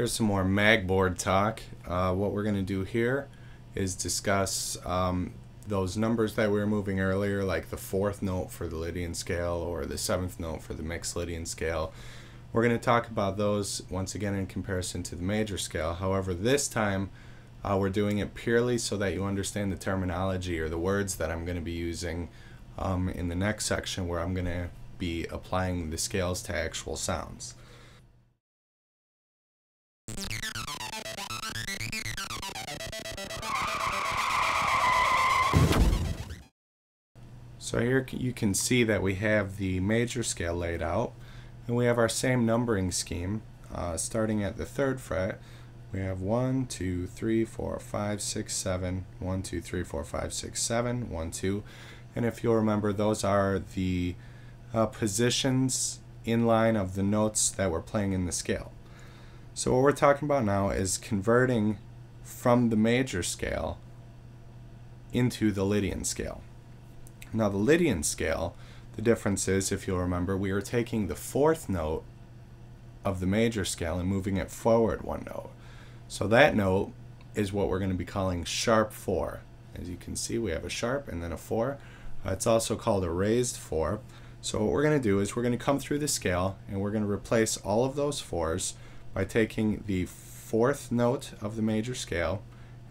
Here's some more magboard talk. What we're going to do here is discuss those numbers that we were moving earlier, like the fourth note for the Lydian scale or the seventh note for the mixed Lydian scale. We're going to talk about those once again in comparison to the major scale. However, this time we're doing it purely so that you understand the terminology or the words that I'm going to be using in the next section, where I'm going to be applying the scales to actual sounds. So here you can see that we have the major scale laid out, and we have our same numbering scheme. Starting at the 3rd fret, we have 1, 2, 3, 4, 5, 6, 7, 1, 2, 3, 4, 5, 6, 7, 1, 2. And if you'll remember, those are the positions in line of the notes that we're playing in the scale. So what we're talking about now is converting from the major scale into the Lydian scale. Now the Lydian scale, the difference is, if you'll remember, we are taking the 4th note of the major scale and moving it forward 1 note. So that note is what we're going to be calling sharp 4. As you can see, we have a sharp and then a 4. It's also called a raised 4. So what we're going to do is we're going to come through the scale and we're going to replace all of those 4s by taking the 4th note of the major scale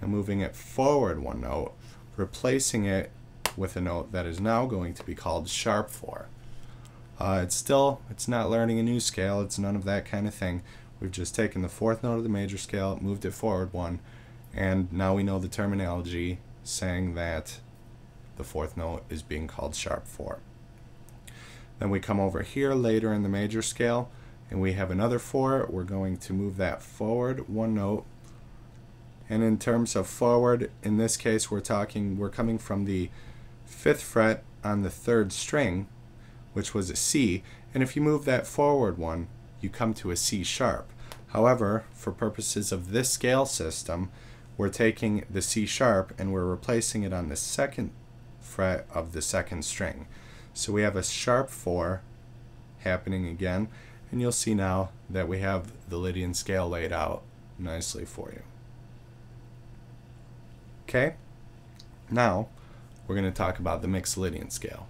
and moving it forward 1 note, replacing it with a note that is now going to be called sharp 4. It's not learning a new scale, it's none of that kind of thing. We've just taken the 4th note of the major scale, moved it forward 1, and now we know the terminology saying that the 4th note is being called sharp 4. Then we come over here later in the major scale and we have another 4. We're going to move that forward 1 note. And in terms of forward, in this case we're coming from the 5th fret on the 3rd string, which was a C, and if you move that forward 1, you come to a C sharp. However, for purposes of this scale system, we're taking the C sharp and we're replacing it on the 2nd fret of the 2nd string. So we have a sharp 4 happening again, and you'll see now that we have the Lydian scale laid out nicely for you. Okay, now we're going to talk about the mixed Lydian scale.